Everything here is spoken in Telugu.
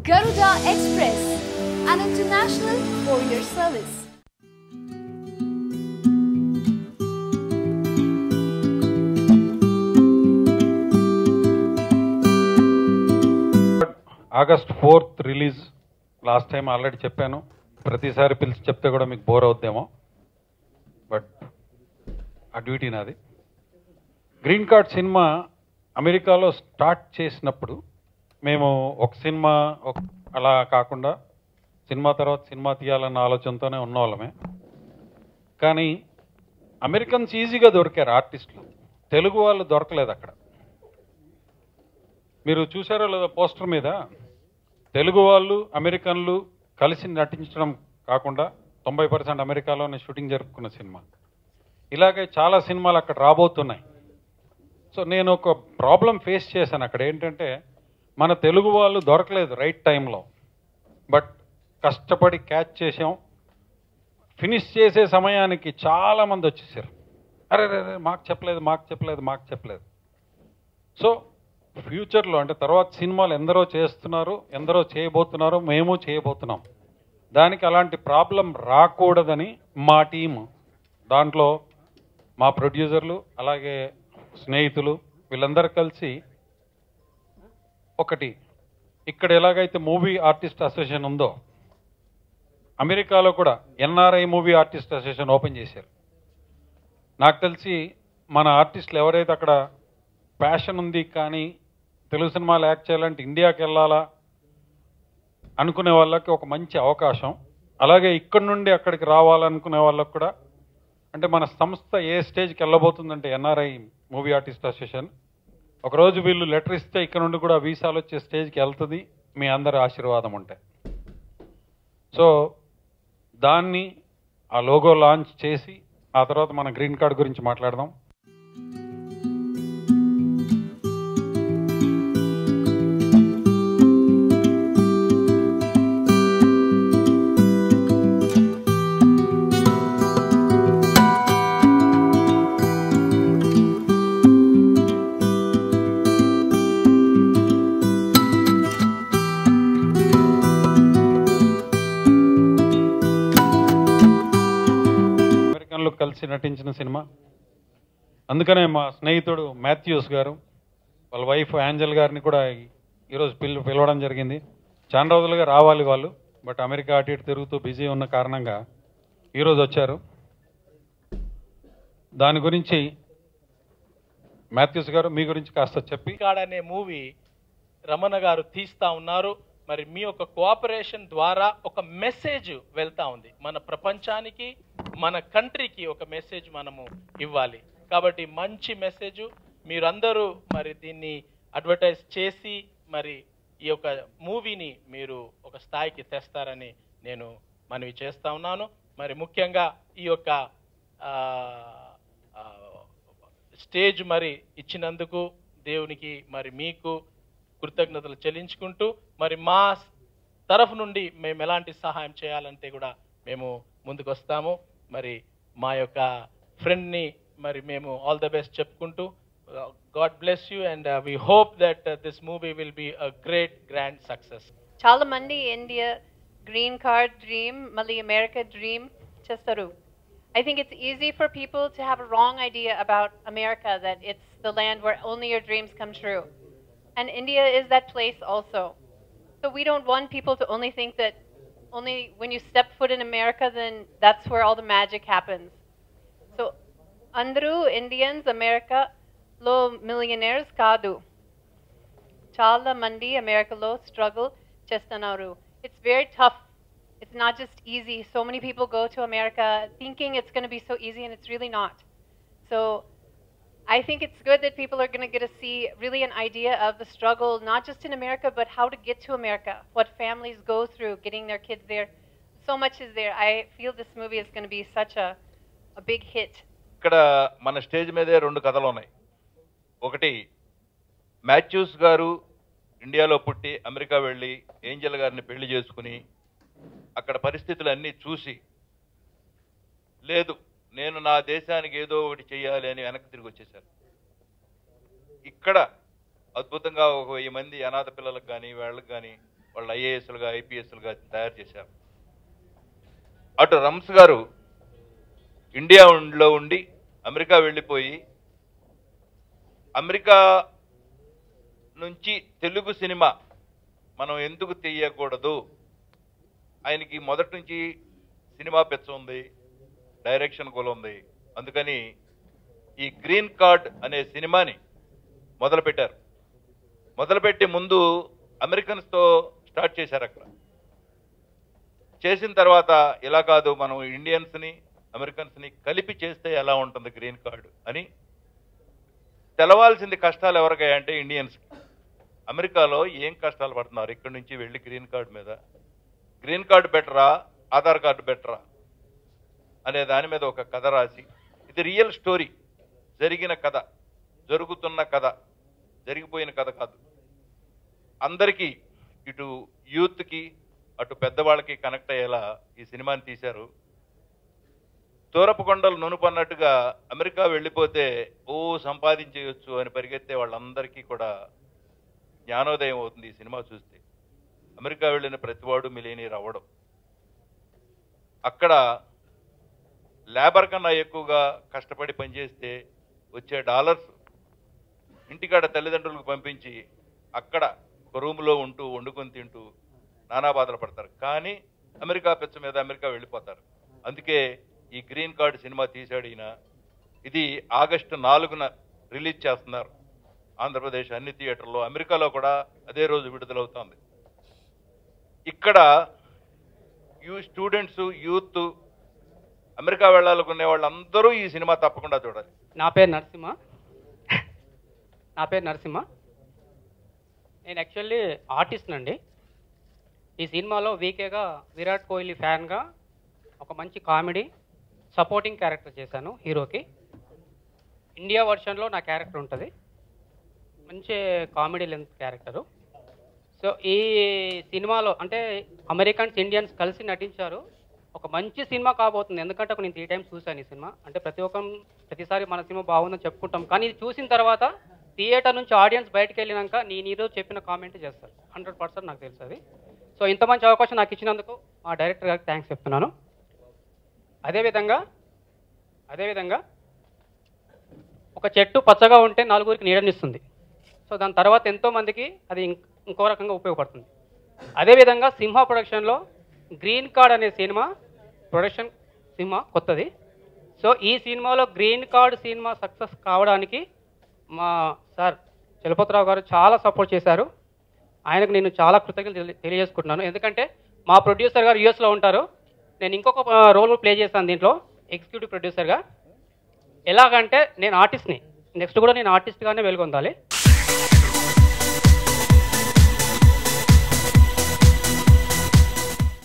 Garuda Express, an international courier service. August 4th release. Last time already చెప్పాను, ప్రతిసారి పిలిచి చెప్తే కూడా మీకు బోర్ అవుద్దేమో, బట్ ఆ డ్యూటీ నాది. గ్రీన్ కార్డ్ సినిమా అమెరికాలో స్టార్ట్ చేసినప్పుడు మేము ఒక సినిమా అలా కాకుండా సినిమా తర్వాత సినిమా తీయాలన్న ఆలోచనతోనే ఉన్నవాళ్ళమే. కానీ అమెరికన్స్ ఈజీగా దొరికారు ఆర్టిస్టులు, తెలుగు వాళ్ళు దొరకలేదు అక్కడ. మీరు చూసారో లేదా పోస్టర్ మీద తెలుగు వాళ్ళు అమెరికన్లు కలిసి నటించడం కాకుండా 90% అమెరికాలోనే షూటింగ్ జరుపుకున్న సినిమా. ఇలాగే చాలా సినిమాలు అక్కడ రాబోతున్నాయి. సో నేను ఒక ప్రాబ్లం ఫేస్ చేశాను అక్కడ. ఏంటంటే మన తెలుగు వాళ్ళు దొరకలేదు రైట్ టైంలో, బట్ కష్టపడి క్యాచ్ చేసాం. ఫినిష్ చేసే సమయానికి చాలామంది వచ్చేసారు, అరే రే మాకు చెప్పలేదు. సో ఫ్యూచర్లో అంటే తర్వాత సినిమాలు ఎందరో చేస్తున్నారు, ఎందరో చేయబోతున్నారు, మేము చేయబోతున్నాం. దానికి అలాంటి ప్రాబ్లం రాకూడదని మా టీము, దాంట్లో మా ప్రొడ్యూసర్లు అలాగే స్నేహితులు వీళ్ళందరూ కలిసి ఒకటి, ఇక్కడ ఎలాగైతే మూవీ ఆర్టిస్ట్ అసోసియేషన్ ఉందో అమెరికాలో కూడా NRI movie artist association open చేశారు. నాకు తెలిసి మన ఆర్టిస్టులు ఎవరైతే అక్కడ ప్యాషన్ ఉంది కానీ తెలుగు సినిమాలు యాక్ట్ చేయాలంటే ఇండియాకి వెళ్ళాలా అనుకునే వాళ్ళకి ఒక మంచి అవకాశం. అలాగే ఇక్కడి నుండి అక్కడికి రావాలనుకునే వాళ్ళకు కూడా, అంటే మన సంస్థ ఏ స్టేజ్కి వెళ్ళబోతుందంటే ఎన్ఆర్ఐ మూవీ ఆర్టిస్ట్ అసోసియేషన్ ఒకరోజు వీళ్ళు లెటర్ ఇస్తే ఇక్కడ నుండి కూడా వీసాలు వచ్చే స్టేజ్కి వెళ్తుంది, మీ అందరి ఆశీర్వాదం ఉంటే. సో దాన్ని ఆ లోగో లాంచ్ చేసి ఆ తర్వాత మన గ్రీన్ కార్డ్ గురించి మాట్లాడదాం. కలిసి నటించిన సినిమా. అందుకనే మా స్నేహితుడు మాథ్యూస్ గారు వాళ్ళ వైఫ్ యాంజల్ గారిని కూడా ఈరోజు పిలవడం జరిగింది. చాలా రోజులుగా రావాలి వాళ్ళు, బట్ అమెరికా అటు ఇటు తిరుగుతూ బిజీ ఉన్న కారణంగా ఈరోజు వచ్చారు. దాని గురించి మాథ్యూస్ గారు మీ గురించి కాస్త చెప్పి. కార్డ్ అనే మూవీ రమణ గారు తీస్తా ఉన్నారు. మరి మీ యొక్క కోఆపరేషన్ ద్వారా ఒక మెసేజ్ వెళ్తా ఉంది, మన ప్రపంచానికి మన కంట్రీకి ఒక మెసేజ్ మనము ఇవ్వాలి. కాబట్టి మంచి మెసేజ్ మీరందరూ మరి దీన్ని అడ్వర్టైజ్ చేసి మరి ఈ యొక్క మూవీని మీరు ఒక స్థాయికి తెస్తారని నేను మనవి చేస్తా ఉన్నాను. మరి ముఖ్యంగా ఈ యొక్క స్టేజ్ మరి ఇచ్చినందుకు దేవునికి మరి మీకు కృతజ్ఞతలు చెల్లించుకుంటూ, మరి మా తరఫు నుండి మేము ఎలాంటి సహాయం చేయాలంటే కూడా మేము ముందుకు వస్తాము. మరి మా యొక్క ఫ్రెండ్ని మరి మేము ఆల్ ద బెస్ట్ చెప్పుకుంటూ, God bless you and we hope that this movie will be a great grand success. చాలా మంది ఇండియా గ్రీన్ కార్డ్ డ్రీమ్ మళ్ళీ అమెరికా డ్రీమ్ చేస్తారు. I think it's easy for people to have a wrong idea about America, that it's the land where only your dreams come true. And India is that place also. So we don't want people to only think that only when you step foot in America, then that's where all the magic happens. So andru Indians America lo millionaires kaadu. Chala mandi America lo struggle chestanaru. It's very tough. It's not just easy. So many people go to America thinking it's going to be so easy, and it's really not. So I think it's good that people are going to get to see really an idea of the struggle, not just in America, but how to get to America, what families go through getting their kids there. So much is there. I feel this movie is going to be such a big hit. ఇక్కడ మన స్టేజ్ మీదే రెండు కథలు ఉన్నాయి. ఒకటి, మాథ్యూస్ గారు ఇండియాలో పుట్టి అమెరికా వెళ్ళి ఏంజల్ గారిని పెళ్లి చేసుకుని అక్కడ పరిస్థితులన్నీ చూసి, లేదు నేను నా దేశానికి ఏదో ఒకటి చేయాలి అని వెనక్కి తిరిగి వచ్చేసారు. ఇక్కడ అద్భుతంగా ఒక 1000 మంది అనాథ పిల్లలకు కానీ వాళ్ళకి కానీ వాళ్ళు ఐఏఎస్లుగా ఐపీఎస్లుగా తయారు చేశారు. అటు రమ్స్ గారు ఇండియాలో ఉండి అమెరికా వెళ్ళిపోయి అమెరికా నుంచి తెలుగు సినిమా మనం ఎందుకు తీయకూడదు, ఆయనకి మొదటి నుంచి సినిమా పిచ్చ ఉంది, డైరెక్షన్ కూడా ఉంది, అందుకని ఈ గ్రీన్ కార్డ్ అనే సినిమాని మొదలుపెట్టారు. మొదలుపెట్టి ముందు అమెరికన్స్తో స్టార్ట్ చేశారు. అక్కడ చేసిన తర్వాత ఇలా కాదు, మనం ఇండియన్స్ని అమెరికన్స్ని కలిపి చేస్తే ఎలా ఉంటుంది గ్రీన్ కార్డు అని. తెలవాల్సింది కష్టాలు ఎవరికాయంటే ఇండియన్స్కి. అమెరికాలో ఏం కష్టాలు పడుతున్నారు, ఇక్కడి నుంచి వెళ్ళి గ్రీన్ కార్డు మీద. గ్రీన్ కార్డు బెటరా, ఆధార్ కార్డు బెటరా అనే దాని మీద ఒక కథ రాసి, ఇది రియల్ స్టోరీ, జరిగిన కథ, జరుగుతున్న కథ, జరిగిపోయిన కథ కాదు. అందరికీ ఇటు యూత్కి అటు పెద్దవాళ్ళకి కనెక్ట్ అయ్యేలా ఈ సినిమాని తీశారు. తూరపు కొండలు నునుపన్నట్టుగా అమెరికా వెళ్ళిపోతే సంపాదించేయచ్చు అని పరిగెత్తే వాళ్ళందరికీ కూడా జ్ఞానోదయం అవుతుంది ఈ సినిమా చూస్తే. అమెరికా వెళ్ళిన ప్రతివాడు మిలియనీర్ అవ్వడం, అక్కడ లేబర్ కన్నా ఎక్కువగా కష్టపడి పనిచేస్తే వచ్చే డాలర్స్ ఇంటికాడ తల్లిదండ్రులకు పంపించి అక్కడ ఒక రూమ్లో ఉంటూ వండుకొని తింటూ నానా బాధలు పడతారు. కానీ అమెరికా పిచ్చ మీద అమెరికా వెళ్ళిపోతారు. అందుకే ఈ గ్రీన్ కార్డ్ సినిమా తీశాడు ఈయన. ఇది ఆగస్టు 4న రిలీజ్ చేస్తున్నారు ఆంధ్రప్రదేశ్ అన్ని థియేటర్లో. అమెరికాలో కూడా అదే రోజు విడుదలవుతోంది. ఇక్కడ స్టూడెంట్స్, యూత్, అమెరికా వెళ్ళాలనుకునే వాళ్ళందరూ ఈ సినిమా తప్పకుండా చూడాలి. నా పేరు నరసింహ. నేను యాక్చువల్లీ ఆర్టిస్ట్ అండి. ఈ సినిమాలో వీకేగా విరాట్ కోహ్లీ ఫ్యాన్గా ఒక మంచి కామెడీ సపోర్టింగ్ క్యారెక్టర్ చేశాను హీరోకి. ఇండియా వర్షన్లో నా క్యారెక్టర్ ఉంటుంది, మంచి కామెడీ లెంత్ క్యారెక్టరు. సో ఈ సినిమాలో అంటే అమెరికన్స్, ఇండియన్స్ కలిసి నటించారు. ఒక మంచి సినిమా కాబోతుంది. ఎందుకంటే నేను 3 times చూశాను ఈ సినిమా. అంటే ప్రతిసారి మన సినిమా బాగుందని చెప్పుకుంటాం, కానీ ఇది చూసిన తర్వాత థియేటర్ నుంచి ఆడియన్స్ బయటకు వెళ్ళినాక నేను ఈరోజు చెప్పిన కామెంట్ చేస్తారు. 100% నాకు తెలుసు అది. సో ఇంత మంచి అవకాశం నాకు ఇచ్చినందుకు మా డైరెక్టర్ గారికి థ్యాంక్స్ చెప్తున్నాను. అదేవిధంగా ఒక చెట్టు పచ్చగా ఉంటే 4గురికి నీడనిస్తుంది. సో దాని తర్వాత ఎంతోమందికి అది ఇంకో రకంగా ఉపయోగపడుతుంది. అదేవిధంగా సింహ ప్రొడక్షన్లో గ్రీన్ కార్డ్ అనే సినిమా కొత్తది. సో ఈ సినిమాలో గ్రీన్ కార్డ్ సినిమా సక్సెస్ కావడానికి మా సార్ చలపతిరావు గారు చాలా సపోర్ట్ చేశారు. ఆయనకు నేను చాలా కృతజ్ఞతలు తెలియజేసుకుంటున్నాను. ఎందుకంటే మా ప్రొడ్యూసర్ గారు యూఎస్లో ఉంటారు, నేను ఇంకొక రోల్ ప్లే చేశాను దీంట్లో ఎగ్జిక్యూటివ్ ప్రొడ్యూసర్గా. ఎలాగంటే నేను ఆర్టిస్ట్ని, నెక్స్ట్ కూడా నేను ఆర్టిస్ట్గానే వెలుగొందాలి.